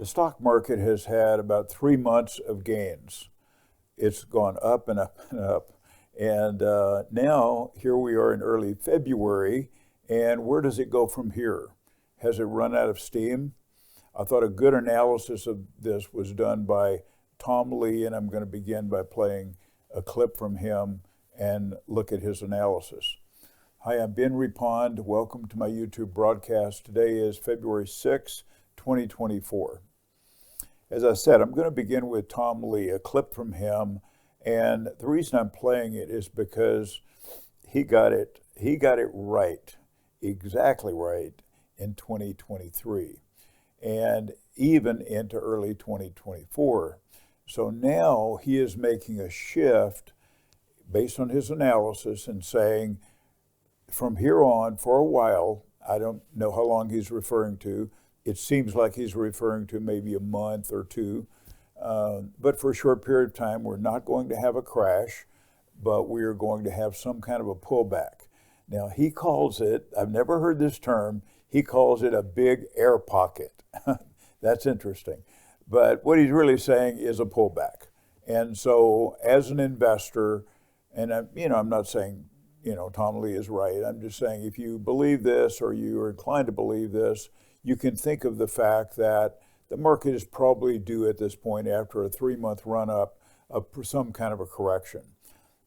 The stock market has had about 3 months of gains. It's gone up and up and up. And now here we are in early February, and where does it go from here? Has it run out of steam? I thought a good analysis of this was done by Tom Lee, and I'm going to begin by playing a clip from him and look at his analysis. Hi, I'm Ben Reppond. Welcome to my YouTube broadcast. Today is February 6, 2024. As I said, I'm going to begin with Tom Lee, a clip from him. And the reason I'm playing it is because he got it right, exactly right in 2023, and even into early 2024. So now he is making a shift based on his analysis and saying, from here on, for a while, I don't know how long he's referring to. It seems like he's referring to maybe a month or two. But for a short period of time, we're not going to have a crash, but we are going to have some kind of a pullback. Now, he calls it, I've never heard this term, he calls it a big air pocket. That's interesting. But what he's really saying is a pullback. And so as an investor, and I'm not saying, Tom Lee is right. I'm just saying if you believe this or you are inclined to believe this, you can think of the fact that the market is probably due at this point after a 3-month run-up of some kind of a correction.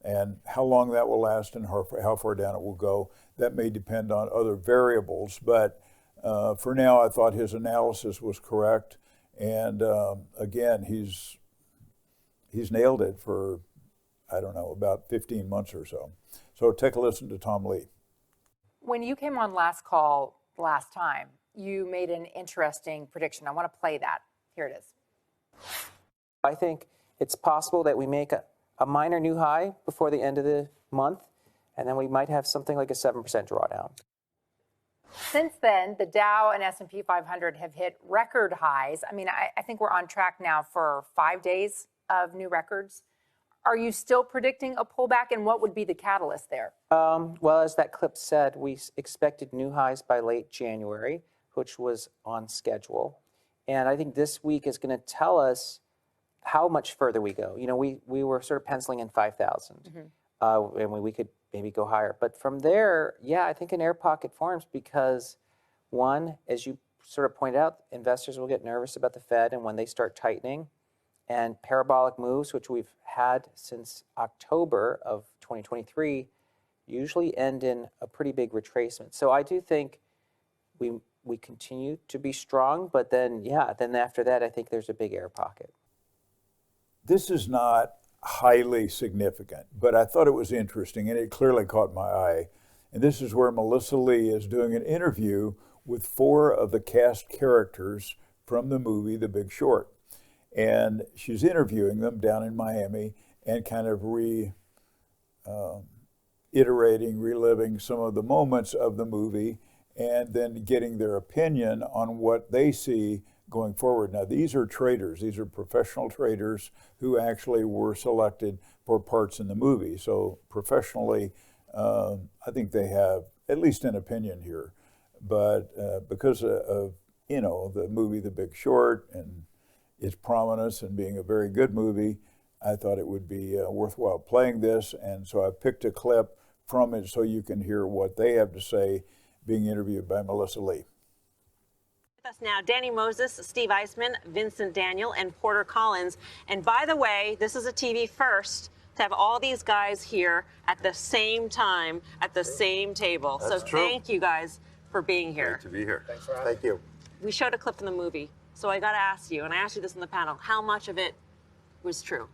And how long that will last and how far down it will go, that may depend on other variables. But for now, I thought his analysis was correct. And again, he's nailed it for, I don't know, about 15 months or so. So take a listen to Tom Lee. When you came on last call last time, you made an interesting prediction. I want to play that. Here it is. I think it's possible that we make a minor new high before the end of the month, and then we might have something like a 7% drawdown. Since then, the Dow and S&P 500 have hit record highs. I mean, I think we're on track now for 5 days of new records. Are you still predicting a pullback, and what would be the catalyst there? Well, as that clip said, we expected new highs by late January, which was on schedule. And I think this week is going to tell us how much further we go. We were sort of penciling in 5,000, and we could maybe go higher. But from there, yeah, I think an air pocket forms because, one, as you sort of pointed out, investors will get nervous about the Fed and when they start tightening. And parabolic moves, which we've had since October of 2023, usually end in a pretty big retracement. So I do think we continue to be strong, but then after that, I think there's a big air pocket. This is not highly significant, but I thought it was interesting, and it clearly caught my eye. And this is where Melissa Lee is doing an interview with 4 of the cast characters from the movie The Big Short. And she's interviewing them down in Miami and kind of reliving some of the moments of the movie and then getting their opinion on what they see going forward. Now, these are traders. These are professional traders who actually were selected for parts in the movie. So professionally, I think they have at least an opinion here. But because of, the movie The Big Short and its prominence and being a very good movie, I thought it would be worthwhile playing this. And so I picked a clip from it so you can hear what they have to say, being interviewed by Melissa Lee. With us now, Danny Moses, Steve Eisman, Vincent Daniel, and Porter Collins. And by the way, this is a TV first to have all these guys here at the same time, at the same table. That's so true. Thank you guys for being here. Great to be here. Thanks for having me. Thank you. We showed a clip from the movie, so I got to ask you, and I asked you this in the panel, how much of it was true?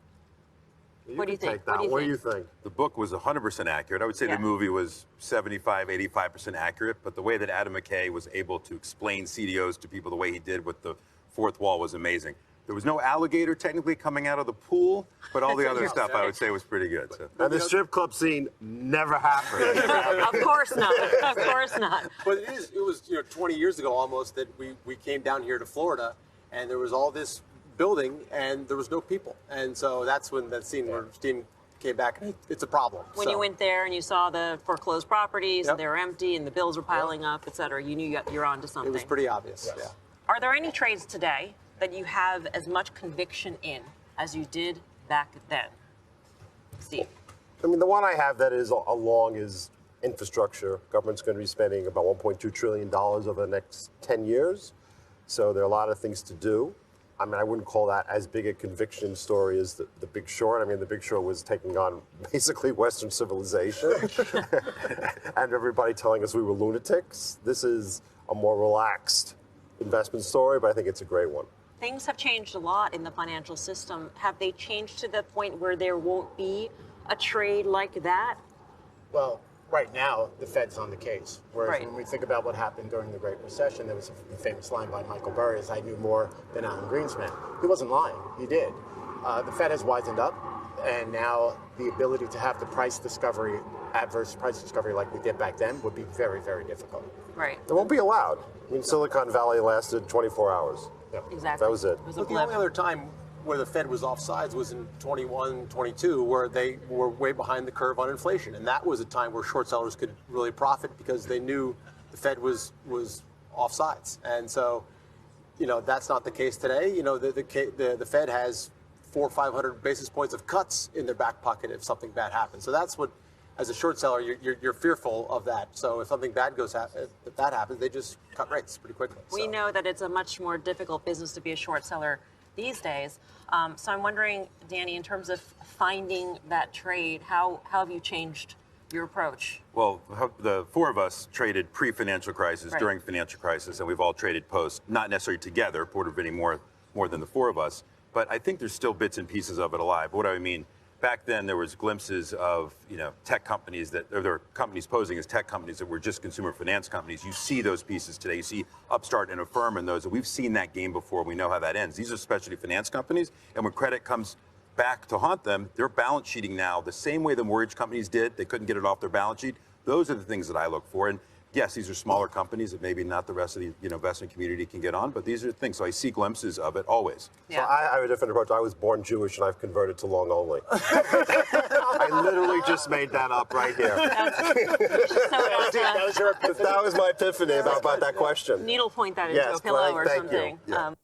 What do you think? What do you think? The book was 100% accurate. I would say the movie was 75, 85% accurate, but the way that Adam McKay was able to explain CDOs to people the way he did with the fourth wall was amazing. There was no alligator technically coming out of the pool, but all the other stuff I would say was pretty good. So. And the strip club scene never happened. Of course not. Of course not. But it was 20 years ago almost that we came down here to Florida, and there was all this building and there was no people, and so that's when that scene where Steve came back. It's a problem. When you went there and you saw the foreclosed properties, and they were empty, and the bills were piling up, et cetera, you knew you're on to something. It was pretty obvious. Yeah. Are there any trades today that you have as much conviction in as you did back then? Steve. I mean, the one I have that is along is infrastructure. Government's going to be spending about $1.2 trillion over the next 10 years. So there are a lot of things to do. I mean, I wouldn't call that as big a conviction story as the Big Short. I mean, the Big Short was taking on basically Western civilization and everybody telling us we were lunatics. This is a more relaxed investment story, but I think it's a great one. Things have changed a lot in the financial system. Have they changed to the point where there won't be a trade like that? Well, right now, the Fed's on the case. Whereas Right. when we think about what happened during the Great Recession, there was a famous line by Michael Burry, is I knew more than Alan Greenspan. He wasn't lying, he did. The Fed has wisened up, and now the ability to have the price discovery, adverse price discovery like we did back then would be very, very difficult. Right. It won't be allowed. I mean, Silicon Valley lasted 24 hours. Exactly. That was it. It was a But the blip. only other time where the Fed was offsides was in 21, 22, where they were way behind the curve on inflation. And that was a time where short sellers could really profit because they knew the Fed was offsides. And so, you know, that's not the case today. You know, the Fed has 400 or 500 basis points of cuts in their back pocket if something bad happens. So that's what, as a short seller, you're fearful of that. So if something bad if that happens, they just cut rates pretty quickly. We So. know that it's a much more difficult business to be a short seller these days. So I'm wondering, Danny, in terms of finding that trade, how have you changed your approach? Well, the four of us traded pre-financial crisis, Right. during financial crisis, and we've all traded post, not necessarily together, Porter Vinny more than the four of us, but I think there's still bits and pieces of it alive. What do I mean? Back then, there was glimpses of, you know, tech companies or there were companies posing as tech companies that were just consumer finance companies. You see those pieces today. You see Upstart and Affirm and those. And we've seen that game before. We know how that ends. These are specialty finance companies, and when credit comes back to haunt them, they're balance sheeting now the same way the mortgage companies did. They couldn't get it off their balance sheet. Those are the things that I look for. And yes, these are smaller companies that maybe not the rest of the investment community can get on, but these are things. So I see glimpses of it always. So I have a different approach. I was born Jewish and I've converted to long only. I literally just made that up right here. That was my epiphany about that question. Needlepoint that into a pillow or thank something. you. Yeah.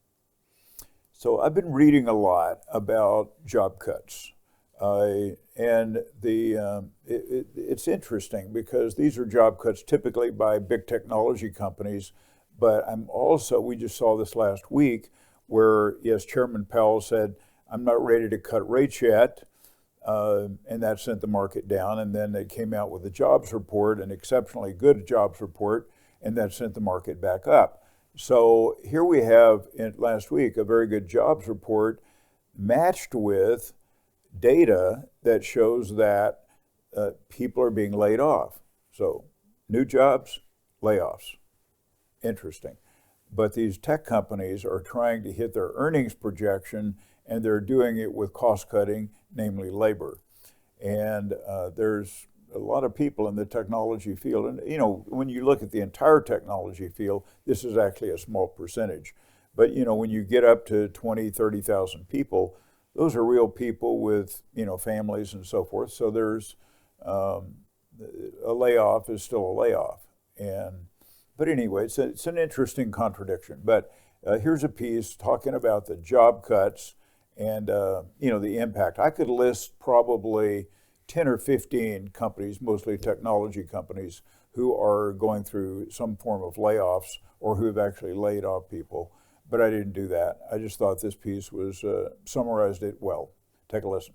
So I've been reading a lot about job cuts. And it's interesting because these are job cuts typically by big technology companies, but we just saw this last week where, yes, Chairman Powell said, I'm not ready to cut rates yet, and that sent the market down, and then they came out with a jobs report, an exceptionally good jobs report, and that sent the market back up. So here we have, last week, a very good jobs report matched with data that shows that people are being laid off. So new jobs, layoffs. Interesting. But these tech companies are trying to hit their earnings projection, and they're doing it with cost cutting, namely labor. And there's a lot of people in the technology field. And, you know, when you look at the entire technology field, this is actually a small percentage. But, you know, when you get up to 20, 30,000 people, those are real people with, you know, families and so forth. So there's a layoff is still a layoff. But anyway, it's an interesting contradiction. But here's a piece talking about the job cuts and, you know, the impact. I could list probably 10 or 15 companies, mostly technology companies, who are going through some form of layoffs or who have actually laid off people. But I didn't do that. I just thought this piece was summarized it well. Take a listen.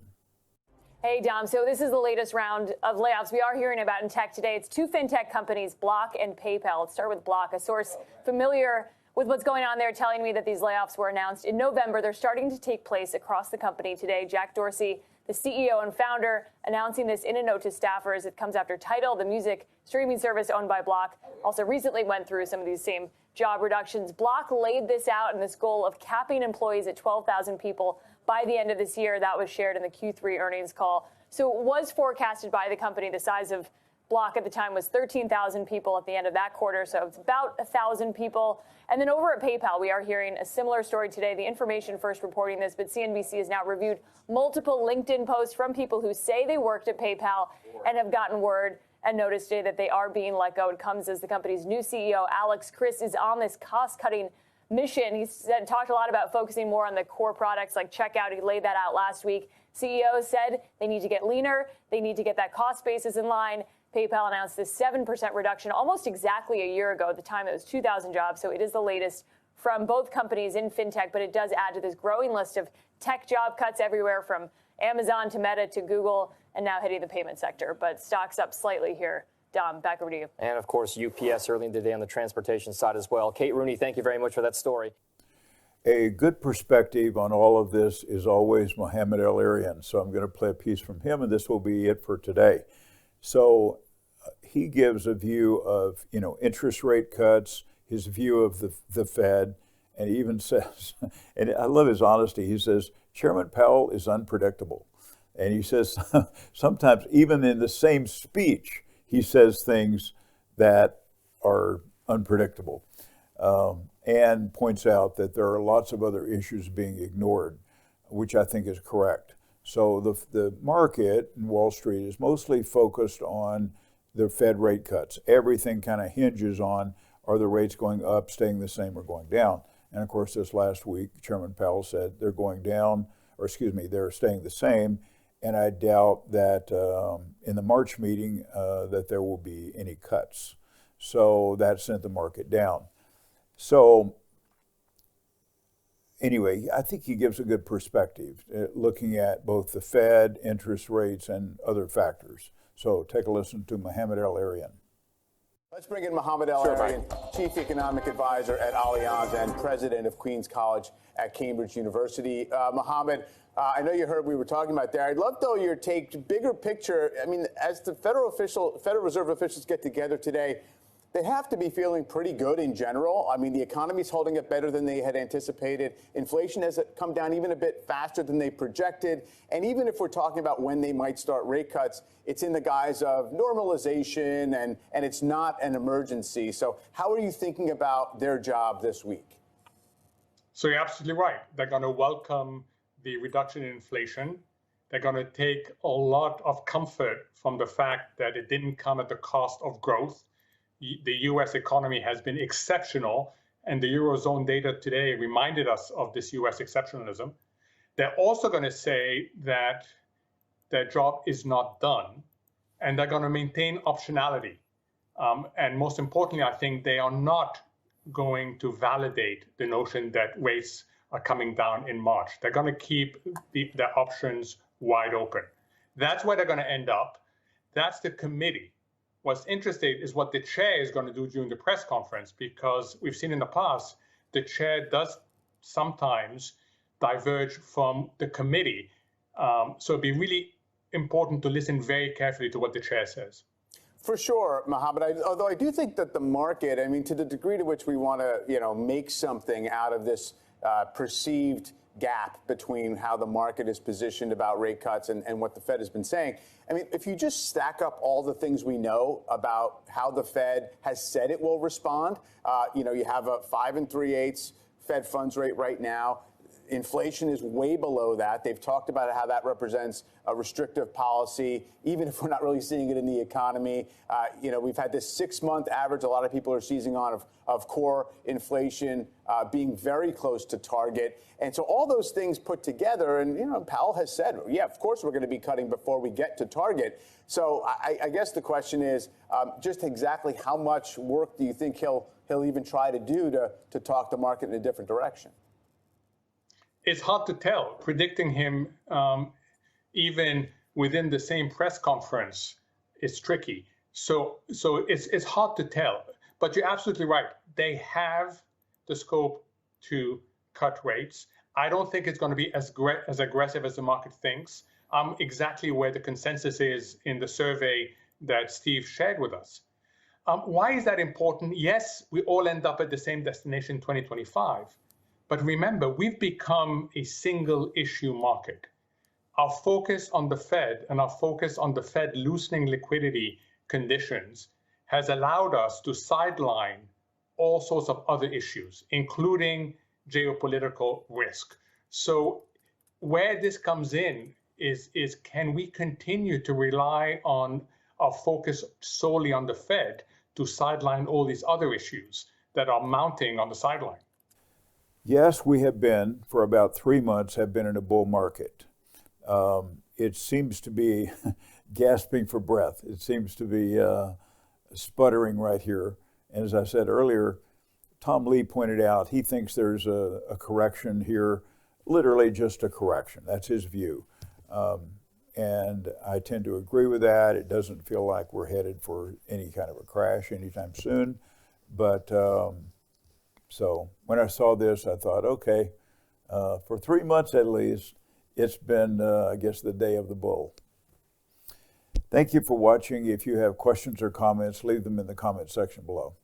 Hey, Dom. So this is the latest round of layoffs we are hearing about in tech today. It's two fintech companies, Block and PayPal. Let's start with Block, a source familiar with what's going on there telling me that these layoffs were announced in November. They're starting to take place across the company today. Jack Dorsey, the CEO and founder, announcing this in a note to staffers. It comes after Tidal, the music streaming service owned by Block, also recently went through some of these same job reductions. Block laid this out in this goal of capping employees at 12,000 people by the end of this year. That was shared in the Q3 earnings call. So it was forecasted by the company. The size of Block at the time was 13,000 people at the end of that quarter. So it's about 1,000 people. And then over at PayPal, we are hearing a similar story today. The Information first reporting this, but CNBC has now reviewed multiple LinkedIn posts from people who say they worked at PayPal and have gotten word and notice today that they are being let go. It comes as the company's new CEO, Alex Chriss, is on this cost-cutting mission. He talked a lot about focusing more on the core products like checkout. He laid that out last week. CEO said they need to get leaner. They need to get that cost basis in line. PayPal announced this 7% reduction almost exactly a year ago. At the time, it was 2,000 jobs. So it is the latest from both companies in fintech, but it does add to this growing list of tech job cuts everywhere from Amazon to Meta to Google and now hitting the payment sector. But stocks up slightly here. Dom, back over to you. And, of course, UPS early in the day on the transportation side as well. Kate Rooney, thank you very much for that story. A good perspective on all of this is always Mohamed El-Erian. So I'm going to play a piece from him, and this will be it for today. So he gives a view of, interest rate cuts, his view of the Fed, and he even says, and I love his honesty, he says, Chairman Powell is unpredictable. And he says sometimes even in the same speech, he says things that are unpredictable, and points out that there are lots of other issues being ignored, which I think is correct. So the market in Wall Street is mostly focused on the Fed rate cuts. Everything kind of hinges on, are the rates going up, staying the same, or going down? And of course, this last week, Chairman Powell said they're going down, they're staying the same. And I doubt that in the March meeting that there will be any cuts. So that sent the market down. So anyway, I think he gives a good perspective, looking at both the Fed, interest rates, and other factors. So take a listen to Mohamed El-Erian. Let's bring in Mohamed El-Erian, Chief Economic Advisor at Allianz and President of Queen's College at Cambridge University. Mohamed, I know you heard we were talking about there. I'd love, though, your take, bigger picture. I mean, as the Federal Reserve officials get together today, they have to be feeling pretty good in general. I mean, the economy's holding up better than they had anticipated. Inflation has come down even a bit faster than they projected. And even if we're talking about when they might start rate cuts, it's in the guise of normalization and it's not an emergency. So how are you thinking about their job this week? So you're absolutely right. They're going to welcome the reduction in inflation. They're going to take a lot of comfort from the fact that it didn't come at the cost of growth. The U.S. economy has been exceptional, and the Eurozone data today reminded us of this U.S. exceptionalism. They're also going to say that their job is not done, and they're going to maintain optionality. And most importantly, I think they are not going to validate the notion that rates are coming down in March. They're going to keep their options wide open. That's where they're going to end up. That's the committee. What's interesting is what the chair is going to do during the press conference, because we've seen in the past, the chair does sometimes diverge from the committee. So it'd be really important to listen very carefully to what the chair says. For sure, Mohamed. Although I do think that the market, I mean, to the degree to which we want to, make something out of this perceived gap between how the market is positioned about rate cuts and what the Fed has been saying. I mean, if you just stack up all the things we know about how the Fed has said it will respond, you have a 5 3/8 Fed funds rate right now. Inflation is way below that. They've talked about how that represents a restrictive policy, even if we're not really seeing it in the economy. We've had this 6-month average. A lot of people are seizing on of core inflation being very close to target. And so all those things put together, and, Powell has said, yeah, of course we're going to be cutting before we get to target. So I guess the question is just exactly how much work do you think he'll even try to do to talk the market in a different direction? It's hard to tell. Predicting him even within the same press conference is tricky. So it's hard to tell. But you're absolutely right. They have the scope to cut rates. I don't think it's going to be as aggressive as the market thinks. Exactly where the consensus is in the survey that Steve shared with us. Why is that important? Yes, we all end up at the same destination in 2025. But remember, we've become a single issue market. Our focus on the Fed and our focus on the Fed loosening liquidity conditions has allowed us to sideline all sorts of other issues, including geopolitical risk. So where this comes in is can we continue to rely on our focus solely on the Fed to sideline all these other issues that are mounting on the sideline? Yes, we have been, for about 3 months, have been in a bull market. It seems to be gasping for breath. It seems to be sputtering right here. And as I said earlier, Tom Lee pointed out he thinks there's a correction here, literally just a correction. That's his view. And I tend to agree with that. It doesn't feel like we're headed for any kind of a crash anytime soon. But so when I saw this, I thought, okay, for 3 months at least, it's been, I guess, the day of the bull. Thank you for watching. If you have questions or comments, leave them in the comment section below.